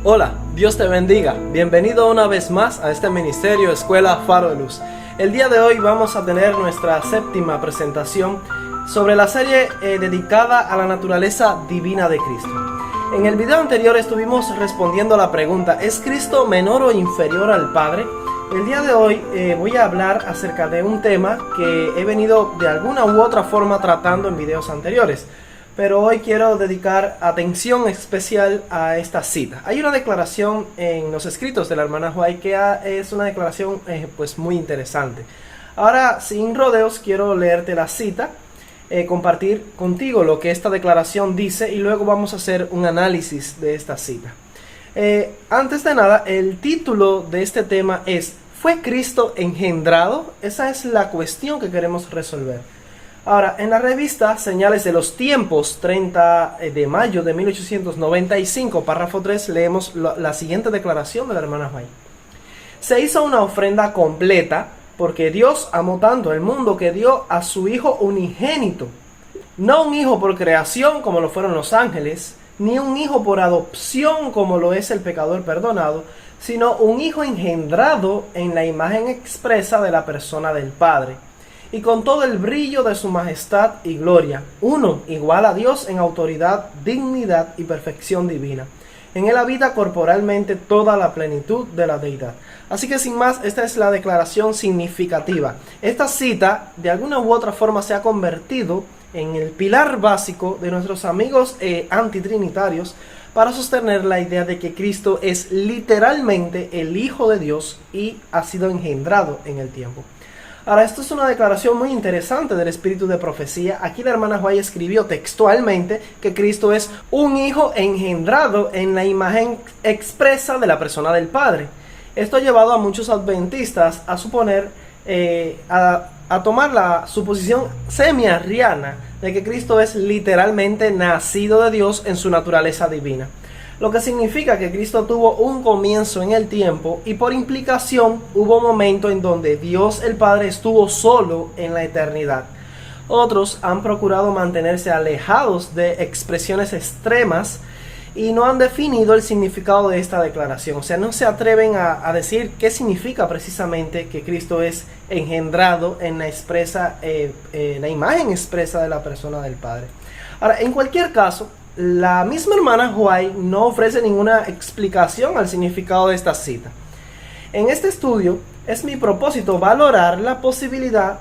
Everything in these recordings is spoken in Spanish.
Hola, Dios te bendiga. Bienvenido una vez más a este ministerio Escuela Faro de Luz. El día de hoy vamos a tener nuestra séptima presentación sobre la serie dedicada a la naturaleza divina de Cristo. En el video anterior estuvimos respondiendo a la pregunta: ¿es Cristo menor o inferior al Padre? El día de hoy voy a hablar acerca de un tema que he venido de alguna u otra forma tratando en videos anteriores. Pero hoy quiero dedicar atención especial a esta cita. Hay una declaración en los escritos de la hermana White que es una declaración pues muy interesante. Ahora, sin rodeos, quiero leerte la cita, compartir contigo lo que esta declaración dice y luego vamos a hacer un análisis de esta cita. Antes de nada, el título de este tema es ¿fue Cristo engendrado? Esa es la cuestión que queremos resolver. Ahora, en la revista Señales de los Tiempos, 30 de mayo de 1895, párrafo 3, leemos la siguiente declaración de la hermana White. Se hizo una ofrenda completa porque Dios amó tanto el mundo que dio a su Hijo unigénito, no un hijo por creación como lo fueron los ángeles, ni un hijo por adopción como lo es el pecador perdonado, sino un hijo engendrado en la imagen expresa de la persona del Padre, y con todo el brillo de su majestad y gloria, uno igual a Dios en autoridad, dignidad y perfección divina. En él habita corporalmente toda la plenitud de la deidad. Así que sin más, esta es la declaración significativa. Esta cita de alguna u otra forma se ha convertido en el pilar básico de nuestros amigos antitrinitarios para sostener la idea de que Cristo es literalmente el Hijo de Dios y ha sido engendrado en el tiempo. Ahora, esto es una declaración muy interesante del espíritu de profecía. Aquí la hermana White escribió textualmente que Cristo es un hijo engendrado en la imagen expresa de la persona del Padre. Esto ha llevado a muchos adventistas a suponer, a tomar la suposición semi-arriana de que Cristo es literalmente nacido de Dios en su naturaleza divina. Lo que significa que Cristo tuvo un comienzo en el tiempo y por implicación hubo un momento en donde Dios el Padre estuvo solo en la eternidad. Otros han procurado mantenerse alejados de expresiones extremas y no han definido el significado de esta declaración. O sea, no se atreven a decir qué significa precisamente que Cristo es engendrado en la imagen expresa de la persona del Padre. Ahora, en cualquier caso, la misma hermana White no ofrece ninguna explicación al significado de esta cita. En este estudio es mi propósito valorar la posibilidad,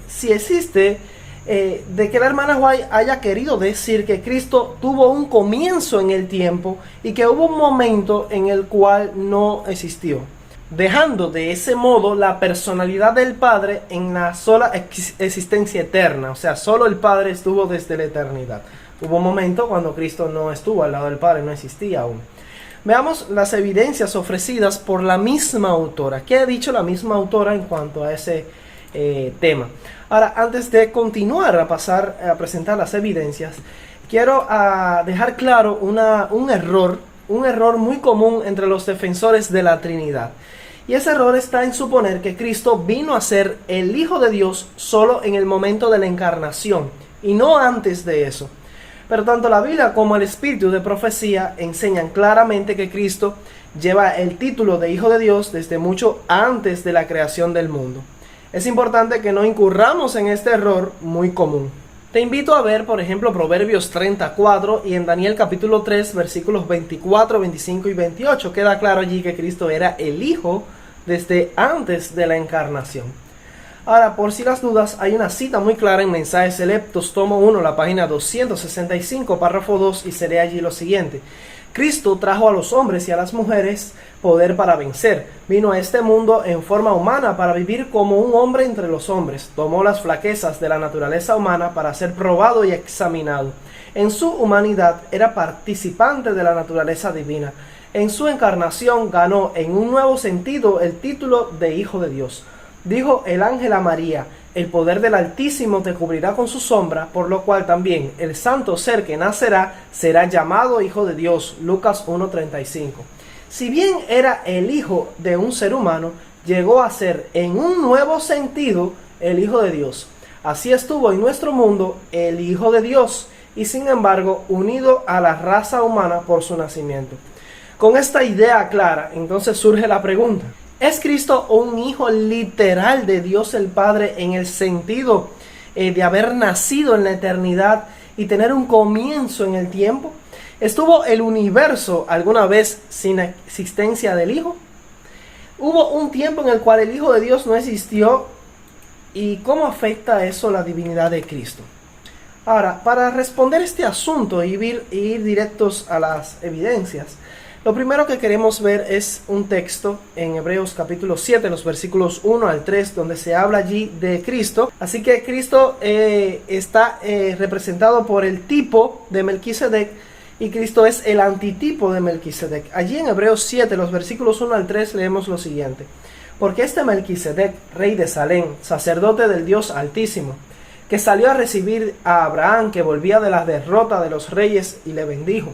si existe, de que la hermana White haya querido decir que Cristo tuvo un comienzo en el tiempo y que hubo un momento en el cual no existió, dejando de ese modo la personalidad del Padre en la sola existencia eterna. O sea, solo el Padre estuvo desde la eternidad. Hubo un momento cuando Cristo no estuvo al lado del Padre, no existía aún. Veamos las evidencias ofrecidas por la misma autora. ¿Qué ha dicho la misma autora en cuanto a ese tema? Ahora, antes de continuar a presentar las evidencias, quiero dejar claro un error muy común entre los defensores de la Trinidad. Y ese error está en suponer que Cristo vino a ser el Hijo de Dios solo en el momento de la encarnación y no antes de eso. Pero tanto la Biblia como el espíritu de profecía enseñan claramente que Cristo lleva el título de Hijo de Dios desde mucho antes de la creación del mundo. Es importante que no incurramos en este error muy común. Te invito a ver, por ejemplo, Proverbios 34 y en Daniel capítulo 3, versículos 24, 25 y 28. Queda claro allí que Cristo era el Hijo desde antes de la encarnación. Ahora, por si las dudas, hay una cita muy clara en Mensajes Selectos, tomo 1, la página 265, párrafo 2, y se lee allí lo siguiente. Cristo trajo a los hombres y a las mujeres poder para vencer. Vino a este mundo en forma humana para vivir como un hombre entre los hombres. Tomó las flaquezas de la naturaleza humana para ser probado y examinado. En su humanidad era participante de la naturaleza divina. En su encarnación ganó en un nuevo sentido el título de Hijo de Dios. Dijo el ángel a María: el poder del Altísimo te cubrirá con su sombra, por lo cual también el santo ser que nacerá será llamado Hijo de Dios. Lucas 1:35. Si bien era el hijo de un ser humano, llegó a ser en un nuevo sentido el Hijo de Dios. Así estuvo en nuestro mundo el Hijo de Dios y sin embargo unido a la raza humana por su nacimiento. Con esta idea clara, entonces surge la pregunta: ¿es Cristo un hijo literal de Dios el Padre en el sentido de haber nacido en la eternidad y tener un comienzo en el tiempo? ¿Estuvo el universo alguna vez sin existencia del Hijo? ¿Hubo un tiempo en el cual el Hijo de Dios no existió? ¿Y cómo afecta eso la divinidad de Cristo? Ahora, para responder este asunto y ir directos a las evidencias, lo primero que queremos ver es un texto en Hebreos capítulo 7, los versículos 1 al 3, donde se habla allí de Cristo. Así que Cristo está representado por el tipo de Melquisedec, y Cristo es el antitipo de Melquisedec. Allí en Hebreos 7, los versículos 1 al 3, leemos lo siguiente: porque este Melquisedec, rey de Salem, sacerdote del Dios Altísimo, que salió a recibir a Abraham, que volvía de la derrota de los reyes, y le bendijo,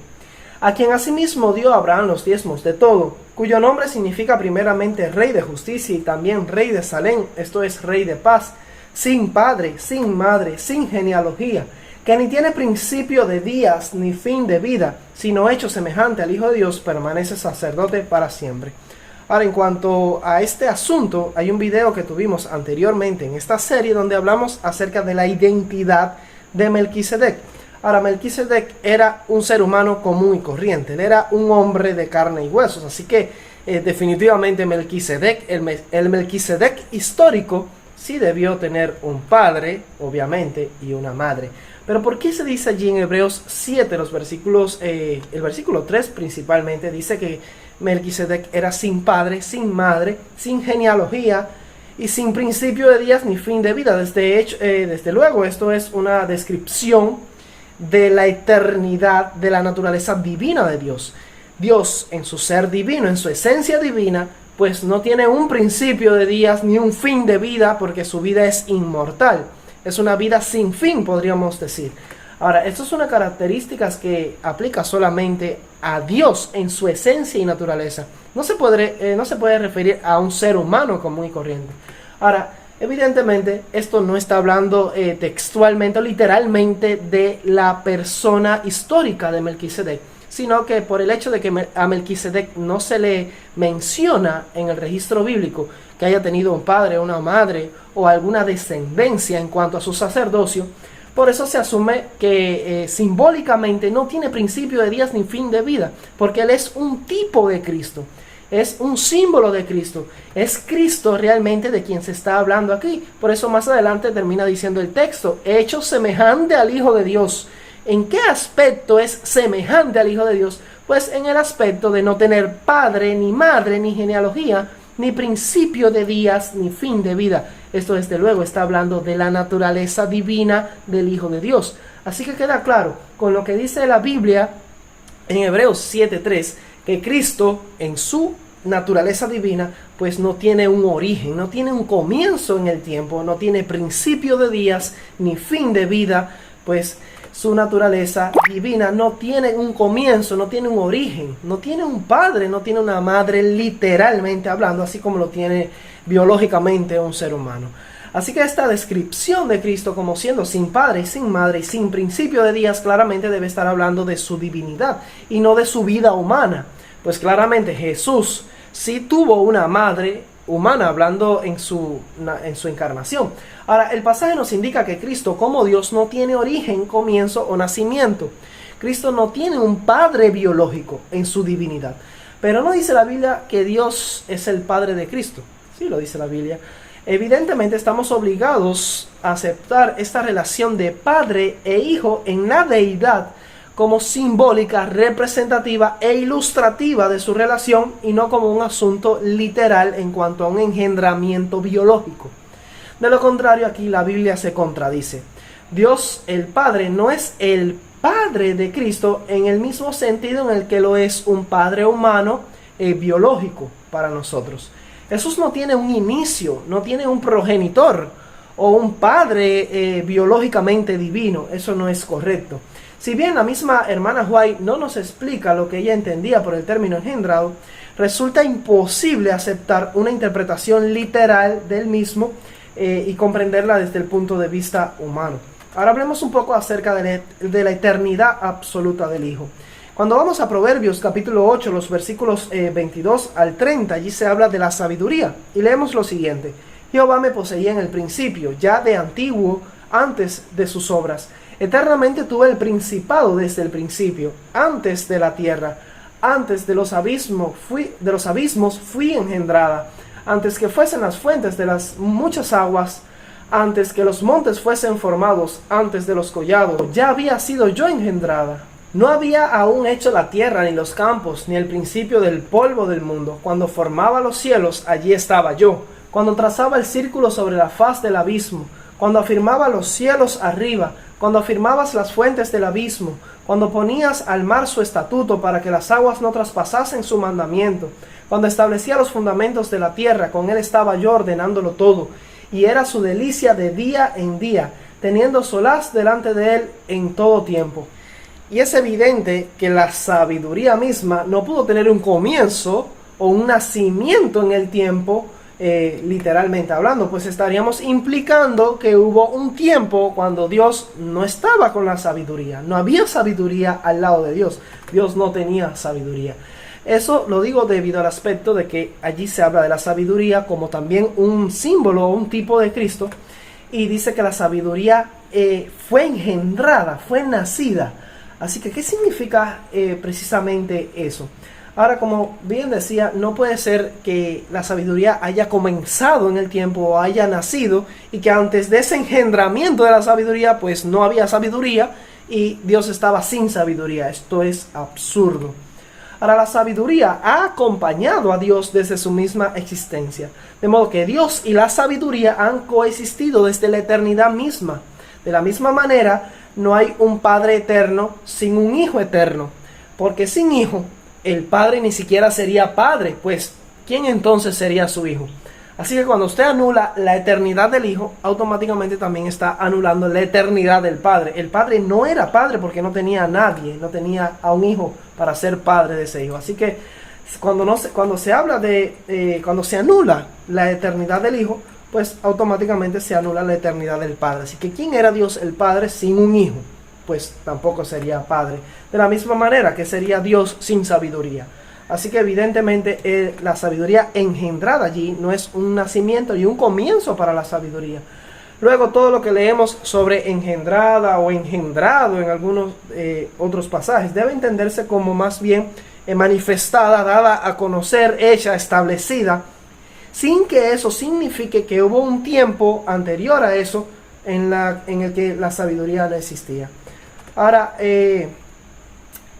a quien asimismo dio a Abraham los diezmos de todo, cuyo nombre significa primeramente rey de justicia y también rey de Salem, esto es, rey de paz, sin padre, sin madre, sin genealogía, que ni tiene principio de días ni fin de vida, sino hecho semejante al Hijo de Dios, permanece sacerdote para siempre. Ahora, en cuanto a este asunto, hay un video que tuvimos anteriormente en esta serie donde hablamos acerca de la identidad de Melquisedec. Ahora, Melquisedec era un ser humano común y corriente, él era un hombre de carne y huesos, así que definitivamente Melquisedec, el Melquisedec histórico, sí debió tener un padre, obviamente, y una madre. Pero ¿por qué se dice allí en Hebreos 7, los versículos, el versículo 3 principalmente, dice que Melquisedec era sin padre, sin madre, sin genealogía y sin principio de días ni fin de vida? Desde luego, esto es una descripción de la eternidad, de la naturaleza divina de Dios. Dios, en su ser divino, en su esencia divina, pues no tiene un principio de días ni un fin de vida, porque su vida es inmortal. Es una vida sin fin, podríamos decir. Ahora, esto es una característica que aplica solamente a Dios en su esencia y naturaleza. No se puede referir a un ser humano común y corriente. Ahora, evidentemente, esto no está hablando textualmente o literalmente de la persona histórica de Melquisedec, sino que por el hecho de que a Melquisedec no se le menciona en el registro bíblico que haya tenido un padre o una madre o alguna descendencia en cuanto a su sacerdocio, por eso se asume que simbólicamente no tiene principio de días ni fin de vida, porque él es un tipo de Cristo, es un símbolo de Cristo, es Cristo realmente de quien se está hablando aquí. Por eso más adelante termina diciendo el texto: hecho semejante al Hijo de Dios. ¿En qué aspecto es semejante al Hijo de Dios? Pues en el aspecto de no tener padre, ni madre, ni genealogía, ni principio de días, ni fin de vida. Esto desde luego está hablando de la naturaleza divina del Hijo de Dios. Así que queda claro con lo que dice la Biblia en Hebreos 7:3, que Cristo en su naturaleza divina pues no tiene un origen, no tiene un comienzo en el tiempo, no tiene principio de días, ni fin de vida, pues su naturaleza divina no tiene un comienzo, no tiene un origen, no tiene un padre, no tiene una madre, literalmente hablando, así como lo tiene biológicamente un ser humano. Así que esta descripción de Cristo como siendo sin padre y sin madre y sin principio de días claramente debe estar hablando de su divinidad y no de su vida humana. Pues claramente Jesús sí tuvo una madre humana, hablando en su encarnación. Ahora, el pasaje nos indica que Cristo como Dios no tiene origen, comienzo o nacimiento. Cristo no tiene un padre biológico en su divinidad. Pero no dice la Biblia que Dios es el Padre de Cristo. Sí lo dice la Biblia. Evidentemente estamos obligados a aceptar esta relación de padre e hijo en la deidad como simbólica, representativa e ilustrativa de su relación, y no como un asunto literal en cuanto a un engendramiento biológico. De lo contrario, aquí la Biblia se contradice. Dios el Padre no es el Padre de Cristo en el mismo sentido en el que lo es un padre humano biológico para nosotros. Jesús no tiene un inicio, no tiene un progenitor o un padre biológicamente divino. Eso no es correcto. Si bien la misma hermana White no nos explica lo que ella entendía por el término engendrado, resulta imposible aceptar una interpretación literal del mismo y comprenderla desde el punto de vista humano. Ahora hablemos un poco acerca de la eternidad absoluta del Hijo. Cuando vamos a Proverbios capítulo 8, los versículos 22 al 30, allí se habla de la sabiduría. Y leemos lo siguiente: Jehová me poseía en el principio, ya de antiguo, antes de sus obras. Eternamente tuve el principado desde el principio, antes de la tierra. Antes de los abismos fui engendrada, antes que fuesen las fuentes de las muchas aguas, antes que los montes fuesen formados, antes de los collados, ya había sido yo engendrada. No había aún hecho la tierra, ni los campos, ni el principio del polvo del mundo. Cuando formaba los cielos, allí estaba yo. Cuando trazaba el círculo sobre la faz del abismo, cuando afirmaba los cielos arriba, cuando afirmabas las fuentes del abismo, cuando ponías al mar su estatuto para que las aguas no traspasasen su mandamiento, cuando establecía los fundamentos de la tierra, con él estaba yo ordenándolo todo, y era su delicia de día en día, teniendo solaz delante de él en todo tiempo. Y es evidente que la sabiduría misma no pudo tener un comienzo o un nacimiento en el tiempo, literalmente hablando, pues estaríamos implicando que hubo un tiempo cuando Dios no estaba con la sabiduría, no había sabiduría al lado de Dios, Dios no tenía sabiduría. Eso lo digo debido al aspecto de que allí se habla de la sabiduría como también un símbolo o un tipo de Cristo, y dice que la sabiduría fue engendrada, fue nacida. Así que, ¿qué significa precisamente eso? Ahora, como bien decía, no puede ser que la sabiduría haya comenzado en el tiempo o haya nacido y que antes de ese engendramiento de la sabiduría, pues no había sabiduría y Dios estaba sin sabiduría. Esto es absurdo. Ahora, la sabiduría ha acompañado a Dios desde su misma existencia. De modo que Dios y la sabiduría han coexistido desde la eternidad misma. De la misma manera, no hay un Padre eterno sin un Hijo eterno. Porque sin Hijo, el Padre ni siquiera sería Padre, pues ¿quién entonces sería su Hijo? Así que cuando usted anula la eternidad del Hijo, automáticamente también está anulando la eternidad del Padre. El Padre no era Padre porque no tenía a nadie, no tenía a un Hijo para ser Padre de ese Hijo. Así que cuando se habla cuando se anula la eternidad del Hijo, pues automáticamente se anula la eternidad del Padre. Así que ¿quién era Dios el Padre sin un Hijo? Pues tampoco sería Padre. De la misma manera que sería Dios sin sabiduría. Así que evidentemente la sabiduría engendrada allí no es un nacimiento y un comienzo para la sabiduría. Luego todo lo que leemos sobre engendrada o engendrado en algunos otros pasajes debe entenderse como más bien manifestada, dada a conocer, hecha, establecida, sin que eso signifique que hubo un tiempo anterior a eso en el que la sabiduría no existía. Ahora,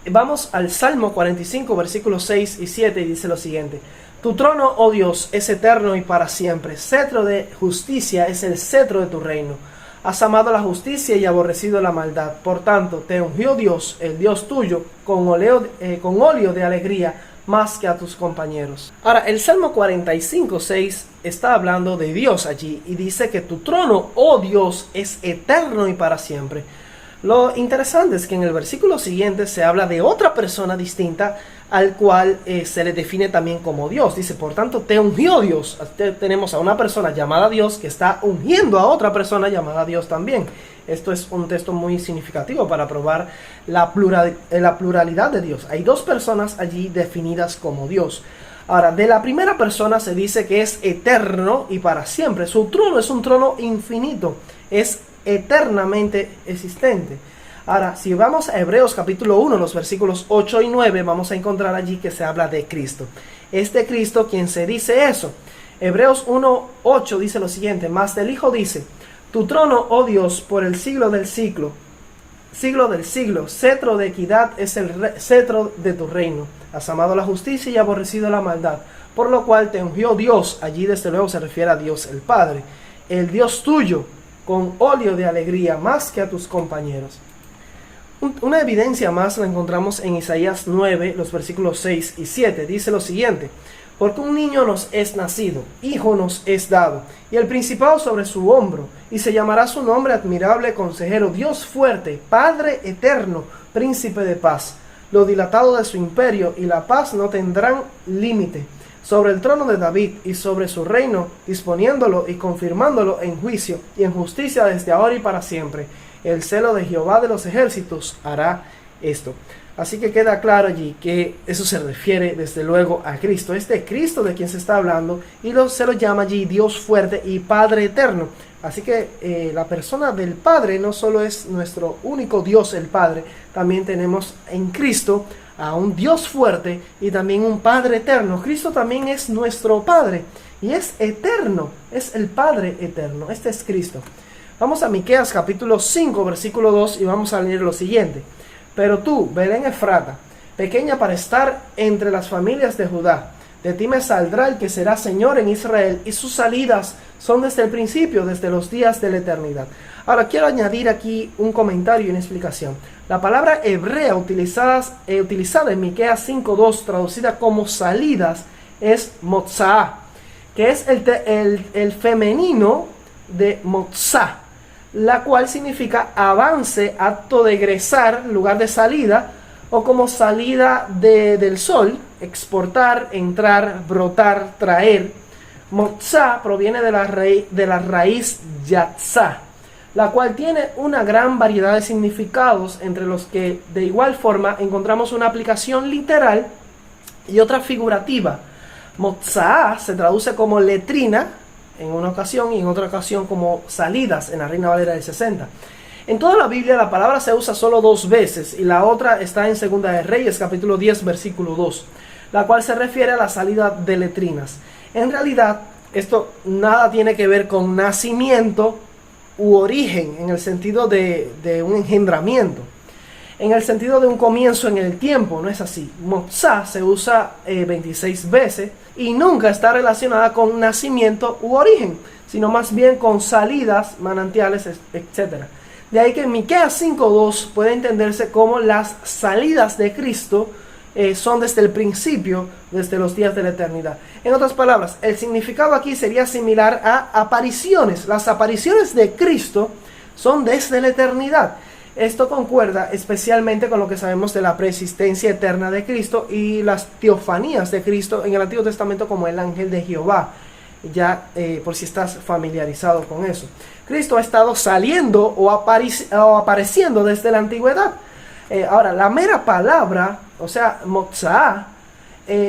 vamos al Salmo 45, versículos 6 y 7, y dice lo siguiente: Tu trono, oh Dios, es eterno y para siempre. Cetro de justicia es el cetro de tu reino. Has amado la justicia y aborrecido la maldad. Por tanto, te ungió Dios, el Dios tuyo, con óleo de alegría, más que a tus compañeros. Ahora, el Salmo 45, 6 está hablando de Dios allí, y dice que tu trono, oh Dios, es eterno y para siempre. Lo interesante es que en el versículo siguiente se habla de otra persona distinta al cual se le define también como Dios. Dice, por tanto, te ungió Dios. Tenemos a una persona llamada Dios que está ungiendo a otra persona llamada Dios también. Esto es un texto muy significativo para probar la pluralidad de Dios. Hay dos personas allí definidas como Dios. Ahora, de la primera persona se dice que es eterno y para siempre. Su trono es un trono infinito. Es eternamente existente. Ahora, si vamos a Hebreos capítulo 1, los versículos 8 y 9, vamos a encontrar allí que se habla de Cristo. Es de Cristo quien se dice eso. Hebreos 1, 8 dice lo siguiente: Mas del Hijo dice, tu trono, oh Dios, por el siglo del siglo, cetro de equidad es el cetro de tu reino. Has amado la justicia y aborrecido la maldad, por lo cual te ungió Dios. Allí desde luego se refiere a Dios el Padre, el Dios tuyo, con óleo de alegría, más que a tus compañeros. Una evidencia más la encontramos en Isaías 9, los versículos 6 y 7. Dice lo siguiente: Porque un niño nos es nacido, hijo nos es dado, y el principado sobre su hombro, y se llamará su nombre admirable, consejero, Dios fuerte, Padre eterno, príncipe de paz. Lo dilatado de su imperio y la paz no tendrán límite. Sobre el trono de David y sobre su reino, disponiéndolo y confirmándolo en juicio y en justicia desde ahora y para siempre. El celo de Jehová de los ejércitos hará esto. Así que queda claro allí que eso se refiere desde luego a Cristo. Este Cristo de quien se está hablando y se lo llama allí Dios fuerte y Padre eterno. Así que la persona del Padre no solo es nuestro único Dios el Padre, también tenemos en Cristo a un Dios fuerte y también un Padre eterno. Cristo también es nuestro Padre y es eterno, es el Padre eterno. Este es Cristo. Vamos a Miqueas capítulo 5 versículo 2 y vamos a leer lo siguiente. Pero tú, Belén Efrata, pequeña para estar entre las familias de Judá, de ti me saldrá el que será Señor en Israel, y sus salidas son desde el principio, desde los días de la eternidad. Ahora, quiero añadir aquí un comentario y una explicación. La palabra hebrea utilizada en Miqueas 5.2, traducida como salidas, es motzá, que es el femenino de motzá, la cual significa avance, acto de egresar, lugar de salida, o como salida del sol, exportar, entrar, brotar, traer. Motzá proviene de la raíz yatzá, la cual tiene una gran variedad de significados, entre los que de igual forma encontramos una aplicación literal y otra figurativa. Motzá se traduce como letrina en una ocasión y en otra ocasión como salidas en la Reina Valera del 60. En toda la Biblia la palabra se usa solo 2 veces y la otra está en Segunda de Reyes capítulo 10 versículo 2, la cual se refiere a la salida de letrinas. En realidad esto nada tiene que ver con nacimiento u origen en el sentido de un engendramiento, en el sentido de un comienzo en el tiempo, no es así. Motzá se usa 26 veces y nunca está relacionada con nacimiento u origen, sino más bien con salidas, manantiales, etc. De ahí que en Miqueas 5.2 puede entenderse como las salidas de Cristo son desde el principio, desde los días de la eternidad. En otras palabras, el significado aquí sería similar a apariciones. Las apariciones de Cristo son desde la eternidad. Esto concuerda especialmente con lo que sabemos de la preexistencia eterna de Cristo y las teofanías de Cristo en el Antiguo Testamento como el ángel de Jehová, ya por si estás familiarizado con eso. Cristo ha estado saliendo o apareciendo desde la antigüedad. Ahora, la mera palabra, o sea, motzá,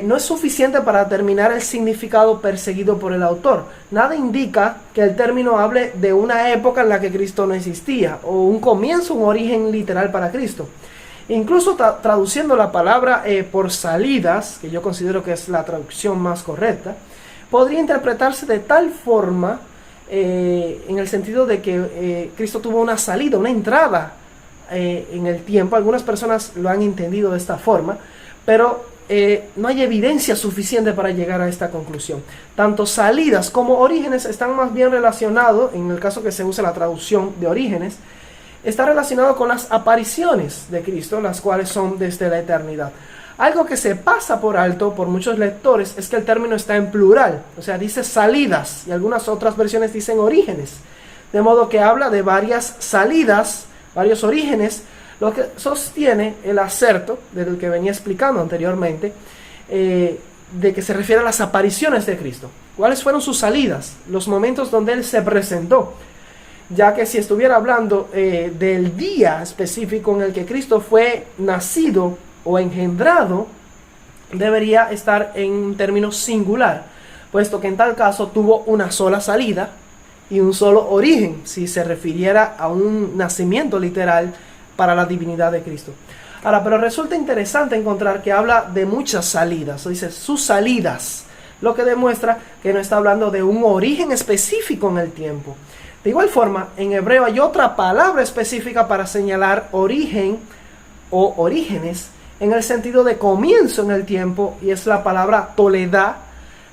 no es suficiente para determinar el significado perseguido por el autor. Nada indica que el término hable de una época en la que Cristo no existía, o un comienzo, un origen literal para Cristo. Incluso traduciendo la palabra por salidas, que yo considero que es la traducción más correcta, podría interpretarse de tal forma, en el sentido de que Cristo tuvo una salida, una entrada en el tiempo. Algunas personas lo han entendido de esta forma, pero no hay evidencia suficiente para llegar a esta conclusión. Tanto salidas como orígenes están más bien relacionados, en el caso que se usa la traducción de orígenes, está relacionado con las apariciones de Cristo, las cuales son desde la eternidad. Algo que se pasa por alto por muchos lectores es que el término está en plural, o sea, dice salidas, y algunas otras versiones dicen orígenes, de modo que habla de varias salidas, varios orígenes, lo que sostiene el acerto del que venía explicando anteriormente, de que se refiere a las apariciones de Cristo. ¿Cuáles fueron sus salidas? Los momentos donde Él se presentó. Ya que si estuviera hablando del día específico en el que Cristo fue nacido o engendrado, debería estar en términos singular, puesto que en tal caso tuvo una sola salida y un solo origen, si se refiriera a un nacimiento literal para la divinidad de Cristo. Ahora, pero resulta interesante encontrar que habla de muchas salidas, o dice sus salidas, lo que demuestra que no está hablando de un origen específico en el tiempo. De igual forma, en hebreo hay otra palabra específica para señalar origen o orígenes en el sentido de comienzo en el tiempo, y es la palabra toledá,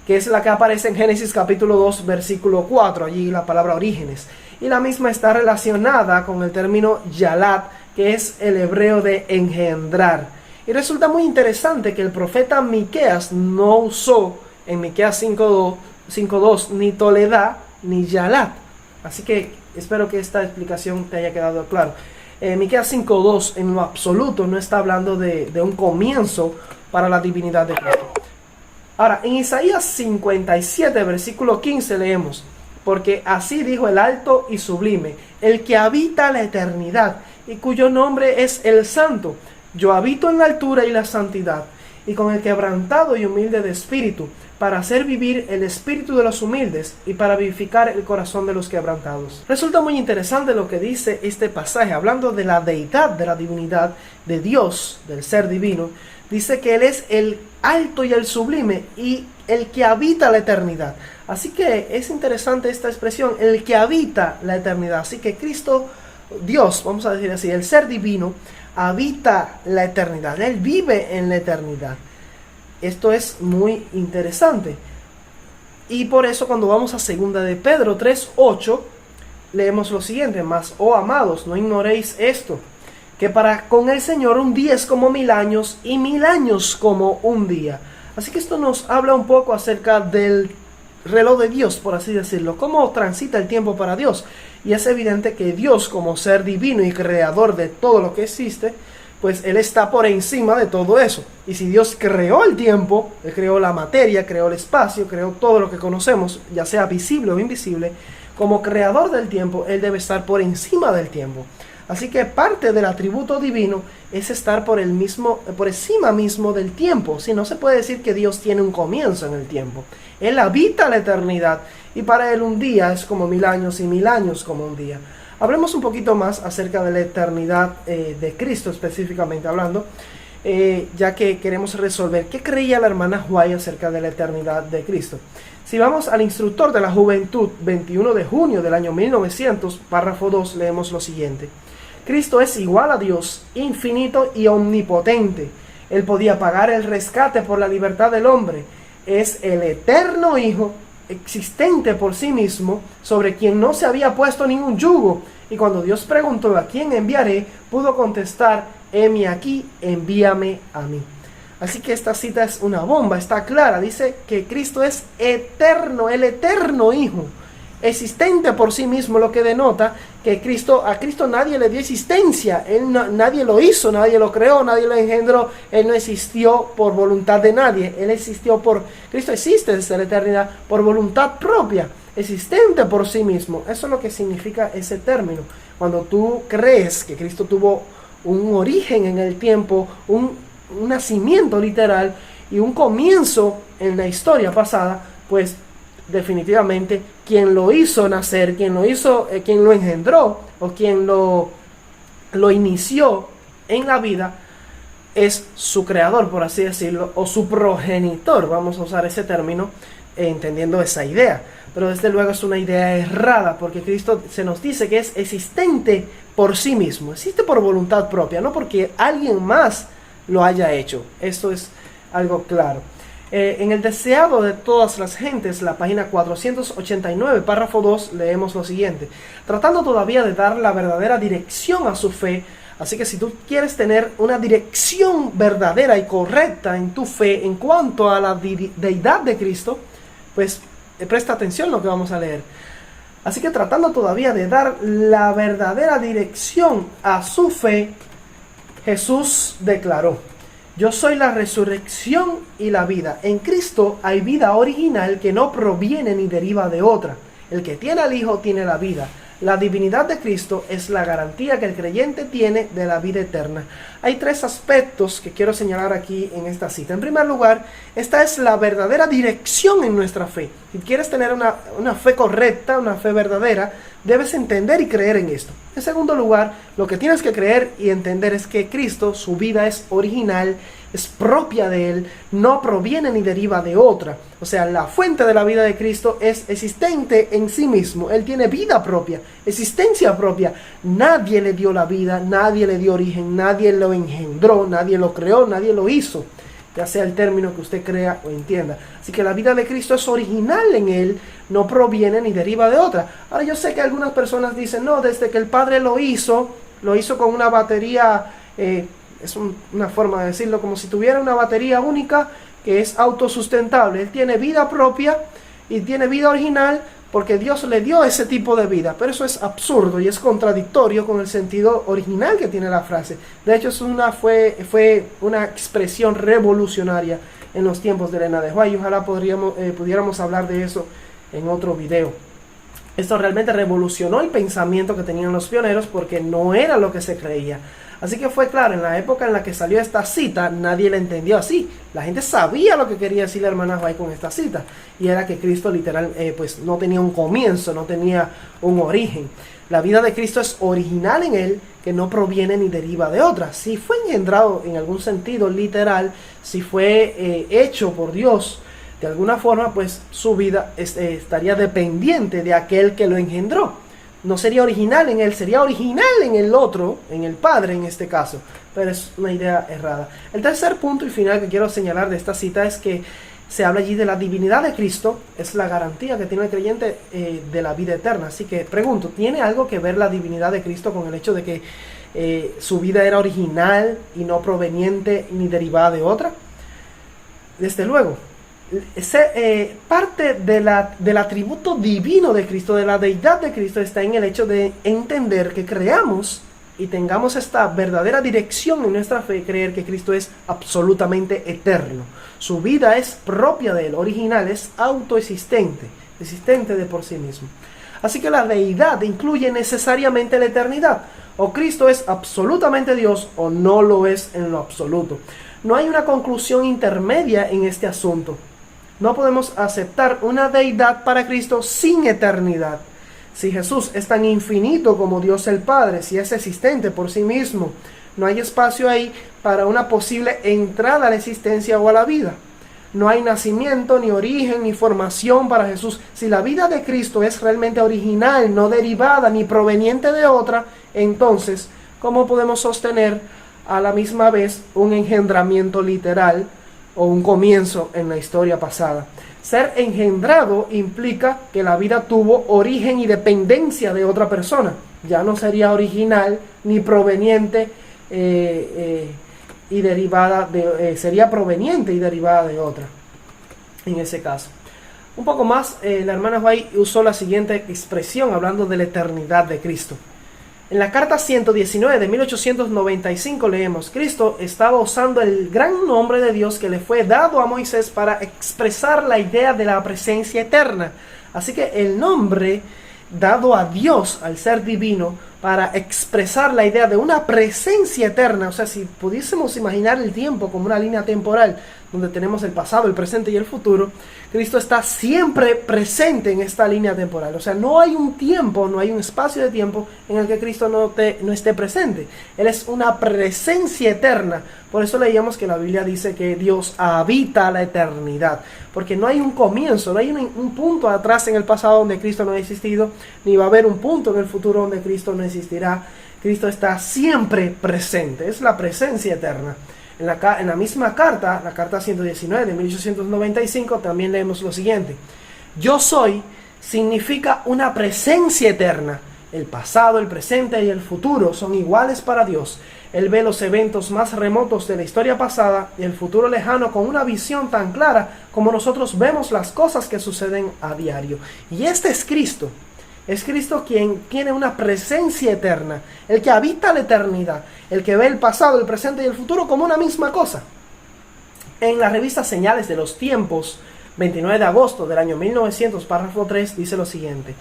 que es la que aparece en Génesis capítulo 2 versículo 4, allí la palabra orígenes, y la misma está relacionada con el término yalat, que es el hebreo de engendrar. Y resulta muy interesante que el profeta Miqueas no usó en Miqueas 5.2 ni toledá ni yalat. Así que espero que esta explicación te haya quedado claro. Miqueas 5.2 en lo absoluto no está hablando de un comienzo para la divinidad de Cristo. Ahora, en Isaías 57, versículo 15 leemos: porque así dijo el alto y sublime, el que habita la eternidad, y cuyo nombre es el Santo. Yo habito en la altura y la santidad, y con el quebrantado y humilde de espíritu, para hacer vivir el espíritu de los humildes y para vivificar el corazón de los quebrantados. Resulta muy interesante lo que dice este pasaje, hablando de la deidad, de la divinidad de Dios, del ser divino. Dice que Él es el alto y el sublime y el que habita la eternidad. Así que es interesante esta expresión, el que habita la eternidad. Así que Cristo, Dios, vamos a decir así, el ser divino, habita la eternidad. Él vive en la eternidad. Esto es muy interesante. Y por eso cuando vamos a 2 de Pedro 3:8, leemos lo siguiente: mas, oh amados, no ignoréis esto, que para con el Señor un día es como 1000 años y 1000 años como un día. Así que esto nos habla un poco acerca del reloj de Dios, por así decirlo, cómo transita el tiempo para Dios. Y es evidente que Dios, como ser divino y creador de todo lo que existe, pues Él está por encima de todo eso. Y si Dios creó el tiempo, Él creó la materia, creó el espacio, creó todo lo que conocemos, ya sea visible o invisible, como creador del tiempo, Él debe estar por encima del tiempo. Así que parte del atributo divino es estar por encima mismo del tiempo. Si no se puede decir que Dios tiene un comienzo en el tiempo. Él habita la eternidad y para Él un día es como 1000 años y 1000 años como un día. Hablemos un poquito más acerca de la eternidad de Cristo, específicamente hablando, ya que queremos resolver qué creía la hermana White acerca de la eternidad de Cristo. Si vamos al Instructor de la Juventud, 21 de junio del año 1900, párrafo 2, leemos lo siguiente: Cristo es igual a Dios, infinito y omnipotente. Él podía pagar el rescate por la libertad del hombre. Es el eterno Hijo, existente por sí mismo, sobre quien no se había puesto ningún yugo. Y cuando Dios preguntó ¿a quién enviaré?, pudo contestar: heme aquí, envíame a mí. Así que esta cita es una bomba, está clara. Dice que Cristo es eterno, el eterno Hijo, existente por sí mismo, lo que denota que a Cristo nadie le dio existencia. Nadie lo hizo, nadie lo creó, nadie lo engendró. Él no existió por voluntad de nadie. Cristo existe desde la eternidad por voluntad propia, existente por sí mismo. Eso es lo que significa ese término. Cuando tú crees que Cristo tuvo un origen en el tiempo, un nacimiento literal y un comienzo en la historia pasada, pues definitivamente quien lo hizo nacer, quien lo engendró o quien lo inició en la vida es su creador, por así decirlo, o su progenitor. Vamos a usar ese término entendiendo esa idea, pero desde luego es una idea errada, porque Cristo se nos dice que es existente por sí mismo, existe por voluntad propia, no porque alguien más lo haya hecho. Esto es algo claro. En el deseado de todas las gentes, la página 489, párrafo 2, leemos lo siguiente: tratando todavía de dar la verdadera dirección a su fe. Así que si tú quieres tener una dirección verdadera y correcta en tu fe en cuanto a la deidad de Cristo, pues presta atención a lo que vamos a leer. Así que tratando todavía de dar la verdadera dirección a su fe, Jesús declaró: yo soy la resurrección y la vida. En Cristo hay vida original que no proviene ni deriva de otra. El que tiene al Hijo tiene la vida. La divinidad de Cristo es la garantía que el creyente tiene de la vida eterna. Hay 3 aspectos que quiero señalar aquí en esta cita. En primer lugar, esta es la verdadera dirección en nuestra fe. Si quieres tener una fe correcta, una fe verdadera, debes entender y creer en esto. En segundo lugar, lo que tienes que creer y entender es que Cristo, su vida es original, es propia de Él, no proviene ni deriva de otra. O sea, la fuente de la vida de Cristo es existente en sí mismo. Él tiene vida propia, existencia propia. Nadie le dio la vida, nadie le dio origen, nadie lo engendró, nadie lo creó, nadie lo hizo, ya sea el término que usted crea o entienda. Así que la vida de Cristo es original en Él, no proviene ni deriva de otra. Ahora, yo sé que algunas personas dicen: no, desde que el Padre lo hizo con una batería, es una forma de decirlo, como si tuviera una batería única que es autosustentable. Él tiene vida propia y tiene vida original porque Dios le dio ese tipo de vida. Pero eso es absurdo y es contradictorio con el sentido original que tiene la frase. De hecho, fue una expresión revolucionaria en los tiempos de Elena de White, y ojalá pudiéramos hablar de eso en otro video. Esto realmente revolucionó el pensamiento que tenían los pioneros, porque no era lo que se creía. Así que fue claro, en la época en la que salió esta cita, nadie la entendió así. La gente sabía lo que quería decir la hermana White con esta cita, y era que Cristo literal pues no tenía un comienzo, no tenía un origen. La vida de Cristo es original en él, que no proviene ni deriva de otra. Si fue engendrado en algún sentido literal, si fue hecho por Dios de alguna forma, pues su vida estaría dependiente de aquel que lo engendró. No sería original en él, sería original en el otro, en el Padre en este caso. Pero es una idea errada. El tercer punto y final que quiero señalar de esta cita es que se habla allí de la divinidad de Cristo. Es la garantía que tiene el creyente de la vida eterna. Así que pregunto, ¿tiene algo que ver la divinidad de Cristo con el hecho de que su vida era original y no proveniente ni derivada de otra? Desde luego. Parte del atributo divino de Cristo, de la deidad de Cristo, está en el hecho de entender que creamos y tengamos esta verdadera dirección en nuestra fe, creer que Cristo es absolutamente eterno. Su vida es propia de él, original, es autoexistente, existente de por sí mismo. Así que la deidad incluye necesariamente la eternidad. O Cristo es absolutamente Dios o no lo es en lo absoluto. No hay una conclusión intermedia en este asunto. No podemos aceptar una deidad para Cristo sin eternidad. Si Jesús es tan infinito como Dios el Padre, si es existente por sí mismo, no hay espacio ahí para una posible entrada a la existencia o a la vida. No hay nacimiento, ni origen, ni formación para Jesús. Si la vida de Cristo es realmente original, no derivada, ni proveniente de otra, entonces, ¿cómo podemos sostener a la misma vez un engendramiento literal o un comienzo en la historia pasada? Ser engendrado implica que la vida tuvo origen y dependencia de otra persona. Ya no sería original ni proveniente y derivada de, sería proveniente y derivada de otra. En ese caso, un poco más, la hermana White usó la siguiente expresión hablando de la eternidad de Cristo. En la carta 119 de 1895 leemos: Cristo estaba usando el gran nombre de Dios que le fue dado a Moisés para expresar la idea de la presencia eterna. Así que el nombre dado a Dios, al ser divino, para expresar la idea de una presencia eterna. O sea, si pudiésemos imaginar el tiempo como una línea temporal, donde tenemos el pasado, el presente y el futuro, Cristo está siempre presente en esta línea temporal. O sea, no hay un tiempo, no hay un espacio de tiempo en el que Cristo no esté presente. Él es una presencia eterna. Por eso leíamos que la Biblia dice que Dios habita la eternidad. Porque no hay un comienzo, no hay un punto atrás en el pasado donde Cristo no ha existido, ni va a haber un punto en el futuro donde Cristo no existirá. Cristo está siempre presente, es la presencia eterna. En la misma carta, la carta 119 de 1895, también leemos lo siguiente: yo soy significa una presencia eterna. El pasado, el presente y el futuro son iguales para Dios. Él ve los eventos más remotos de la historia pasada y el futuro lejano con una visión tan clara como nosotros vemos las cosas que suceden a diario. Y este es Cristo. Es Cristo quien tiene una presencia eterna, el que habita la eternidad, el que ve el pasado, el presente y el futuro como una misma cosa. En la revista Señales de los Tiempos, 29 de agosto del año 1900, párrafo 3, dice lo siguiente: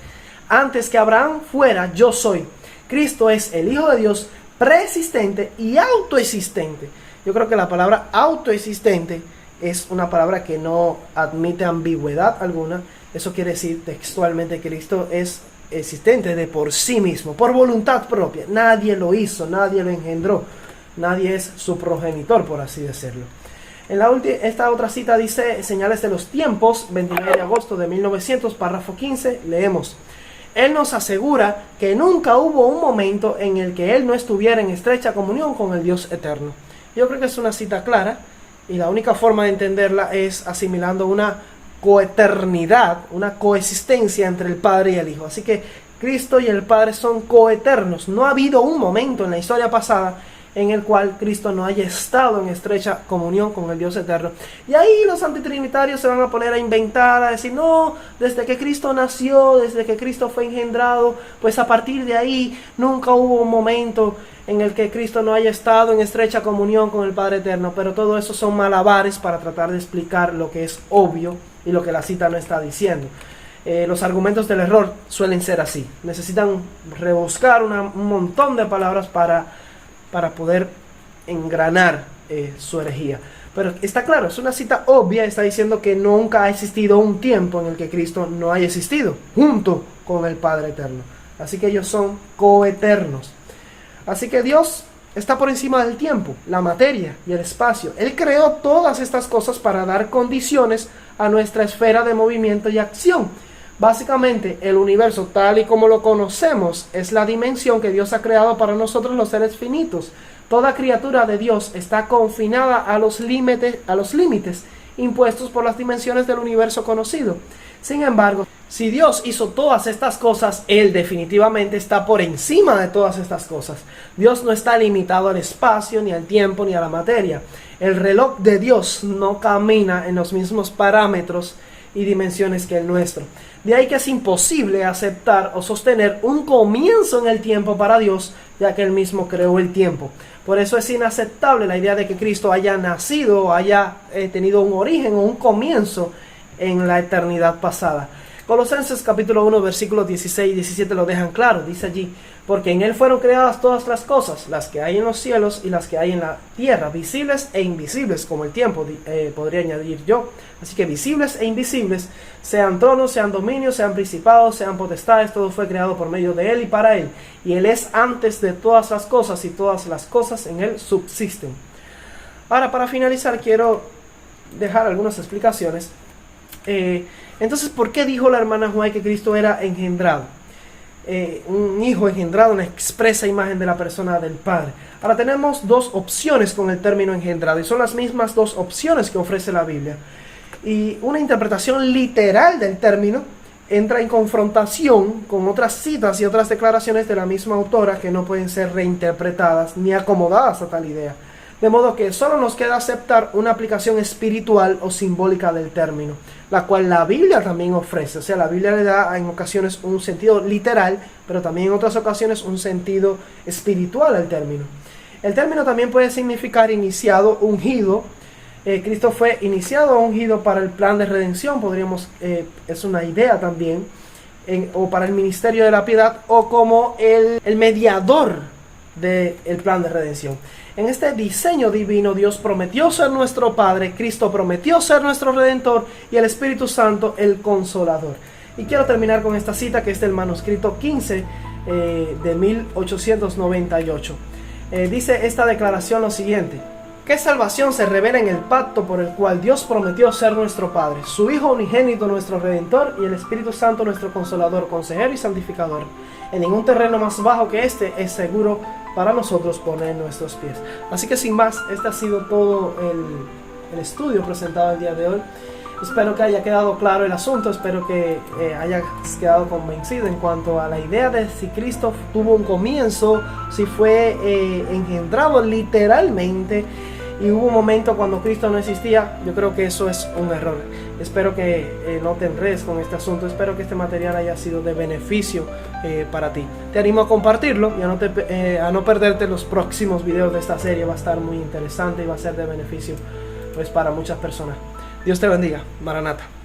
antes que Abraham fuera, yo soy. Cristo es el Hijo de Dios, preexistente y autoexistente. Yo creo que la palabra autoexistente es una palabra que no admite ambigüedad alguna. Eso quiere decir textualmente que Cristo es existente de por sí mismo, por voluntad propia. Nadie lo hizo, nadie lo engendró, nadie es su progenitor, por así decirlo. En esta otra cita dice Señales de los Tiempos, 29 de agosto de 1900, párrafo 15, leemos: Él nos asegura que nunca hubo un momento en el que Él no estuviera en estrecha comunión con el Dios eterno. Yo creo que es una cita clara, y la única forma de entenderla es asimilando una coeternidad, una coexistencia entre el Padre y el Hijo. Así que Cristo y el Padre son coeternos. No ha habido un momento en la historia pasada en el cual Cristo no haya estado en estrecha comunión con el Dios eterno. Y ahí los antitrinitarios se van a poner a inventar, a decir: no, desde que Cristo nació, desde que Cristo fue engendrado, pues a partir de ahí nunca hubo un momento en el que Cristo no haya estado en estrecha comunión con el Padre eterno. Pero todo eso son malabares para tratar de explicar lo que es obvio y lo que la cita no está diciendo. Los argumentos del error suelen ser así. Necesitan rebuscar un montón de palabras para para poder engranar su herejía. Pero está claro, es una cita obvia, está diciendo que nunca ha existido un tiempo en el que Cristo no haya existido, junto con el Padre Eterno. Así que ellos son coeternos. Así que Dios está por encima del tiempo, la materia y el espacio. Él creó todas estas cosas para dar condiciones a nuestra esfera de movimiento y acción. Básicamente, el universo tal y como lo conocemos es la dimensión que Dios ha creado para nosotros los seres finitos. Toda criatura de Dios está confinada a los límites impuestos por las dimensiones del universo conocido. Sin embargo, si Dios hizo todas estas cosas, Él definitivamente está por encima de todas estas cosas. Dios no está limitado al espacio, ni al tiempo, ni a la materia. El reloj de Dios no camina en los mismos parámetros y dimensiones que el nuestro. De ahí que es imposible aceptar o sostener un comienzo en el tiempo para Dios, ya que Él mismo creó el tiempo. Por eso es inaceptable la idea de que Cristo haya nacido o haya tenido un origen o un comienzo en la eternidad pasada. Colosenses capítulo 1 versículos 16 y 17 lo dejan claro. Dice allí: porque en Él fueron creadas todas las cosas, las que hay en los cielos y las que hay en la tierra, visibles e invisibles, como el tiempo podría añadir yo. Así que visibles e invisibles, sean tronos, sean dominios, sean principados, sean potestades, todo fue creado por medio de Él y para Él. Y Él es antes de todas las cosas, y todas las cosas en Él subsisten. Ahora, para finalizar, quiero dejar algunas explicaciones. Entonces, ¿por qué dijo la hermana White que Cristo era engendrado? Un hijo engendrado, una expresa imagen de la persona del Padre. Ahora tenemos dos opciones con el término engendrado, y son las mismas dos opciones que ofrece la Biblia. Y una interpretación literal del término entra en confrontación con otras citas y otras declaraciones de la misma autora que no pueden ser reinterpretadas ni acomodadas a tal idea. De modo que solo nos queda aceptar una aplicación espiritual o simbólica del término, la cual la Biblia también ofrece. O sea, la Biblia le da en ocasiones un sentido literal, pero también en otras ocasiones un sentido espiritual al término. El término también puede significar iniciado, ungido. Cristo fue iniciado o ungido para el plan de redención, es una idea también, o para el ministerio de la piedad, o como el mediador del plan de redención. En este diseño divino, Dios prometió ser nuestro Padre, Cristo prometió ser nuestro Redentor y el Espíritu Santo el Consolador. Y quiero terminar con esta cita que es del manuscrito 15 de 1898. Dice esta declaración lo siguiente: ¿qué salvación se revela en el pacto por el cual Dios prometió ser nuestro Padre, su Hijo unigénito nuestro Redentor y el Espíritu Santo nuestro Consolador, Consejero y Santificador? En ningún terreno más bajo que este es seguro para nosotros poner nuestros pies. Así que sin más, este ha sido todo el estudio presentado el día de hoy. Espero que haya quedado claro el asunto, espero que hayas quedado convencido en cuanto a la idea de si Cristo tuvo un comienzo, si fue engendrado literalmente y hubo un momento cuando Cristo no existía. Yo creo que eso es un error. Espero que no te enredes con este asunto, espero que este material haya sido de beneficio para ti. Te animo a compartirlo y a no perderte los próximos videos de esta serie. Va a estar muy interesante y va a ser de beneficio pues para muchas personas. Dios te bendiga. Maranata.